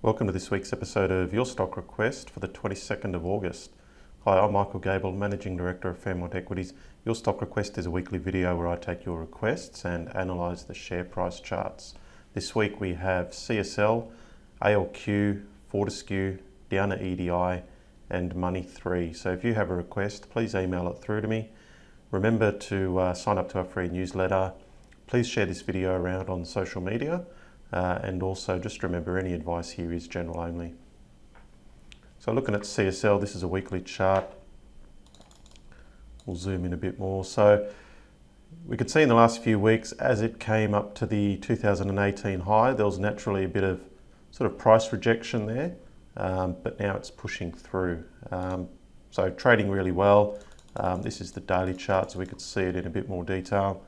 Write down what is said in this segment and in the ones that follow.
Welcome to this week's episode of Your Stock Request for the 22nd of August. Hi, I'm Michael Gable, Managing Director of Fairmont Equities. Your Stock Request is a weekly video where I take your requests and analyse the share price charts. This week we have CSL, ALQ, Fortescue, Downer EDI and Money3. So if you have a request, please email it through to me. Remember to sign up to our free newsletter. Please share this video around on social media. And also just remember, any advice here is general only. So looking at CSL, this is a weekly chart. We'll zoom in a bit more. So we could see in the last few weeks, as it came up to the 2018 high, there was naturally a bit of sort of price rejection there, but now it's pushing through. So trading really well. This is the daily chart, so we could see it in a bit more detail.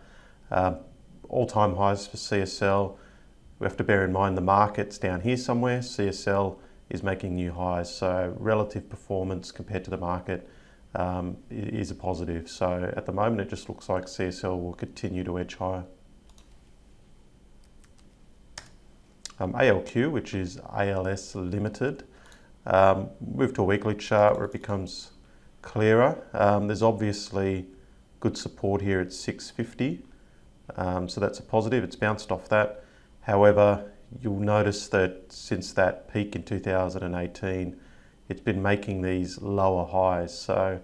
All-time highs for CSL. We have to bear in mind the market's down here somewhere. CSL is making new highs, so relative performance compared to the market is a positive. So at the moment, it just looks like CSL will continue to edge higher. ALQ, which is ALS Limited, move to a weekly chart where it becomes clearer. There's obviously good support here at 650, so that's a positive. It's bounced off that. However, you'll notice that since that peak in 2018, it's been making these lower highs. So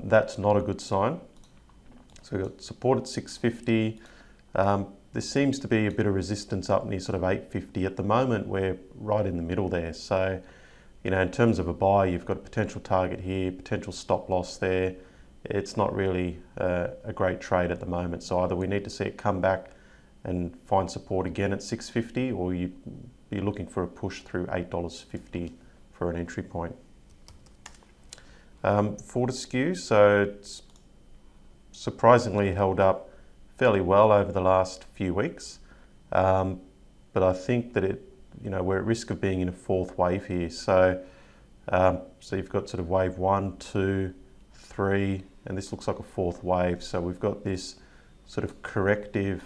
that's not a good sign. So we've got support at 650. There seems to be a bit of resistance up near sort of 850. At the moment, we're right in the middle there. So, you know, in terms of a buy, you've got a potential target here, potential stop loss there. It's not really a great trade at the moment. So either we need to see it come back and find support again at 650, or you'd be looking for a push through $8.50 for an entry point. Fortescue, so it's surprisingly held up fairly well over the last few weeks, but I think that we're at risk of being in a fourth wave here. So, so you've got sort of wave 1, 2, 3, and this looks like a fourth wave. So we've got this sort of corrective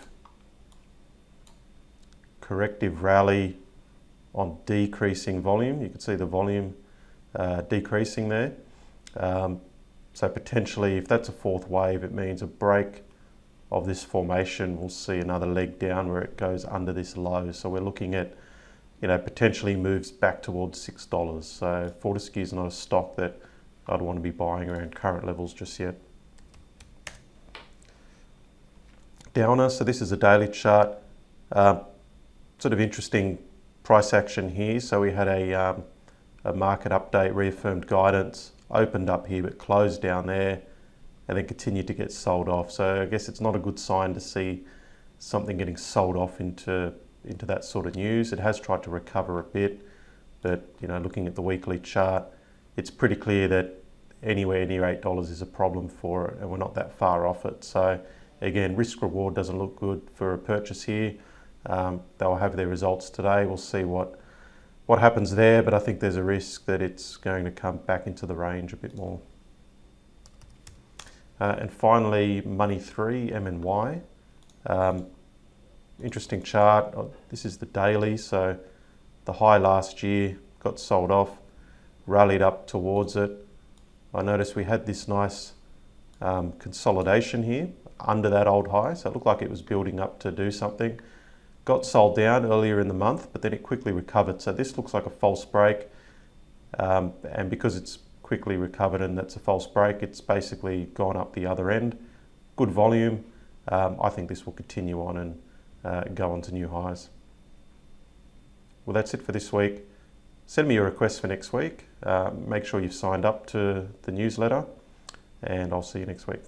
rally on decreasing volume. You can see the volume decreasing there. So potentially, if that's a fourth wave, it means a break of this formation. We'll see another leg down where it goes under this low. So we're looking at, potentially moves back towards $6. So Fortescue is not a stock that I'd want to be buying around current levels just yet. Downer, so this is a daily chart. Sort of interesting price action here. So we had a market update, reaffirmed guidance, opened up here but closed down there and then continued to get sold off. So I guess it's not a good sign to see something getting sold off into that sort of news. It has tried to recover a bit, but looking at the weekly chart, it's pretty clear that anywhere near $8 is a problem for it, and we're not that far off it. So again, risk reward doesn't look good for a purchase here. They'll have their results today. We'll see what happens there, but I think there's a risk that it's going to come back into the range a bit more. And finally, Money3, MNY. Interesting chart. This is the daily. So the high last year got sold off, rallied up towards it. I noticed we had this nice consolidation here under that old high. So it looked like it was building up to do something. Got sold down earlier in the month, but then it quickly recovered. So this looks like a false break. And because it's quickly recovered and that's a false break, it's basically gone up the other end. Good volume. I think this will continue on and go on to new highs. Well, that's it for this week. Send me your requests for next week. Make sure you've signed up to the newsletter, and I'll see you next week.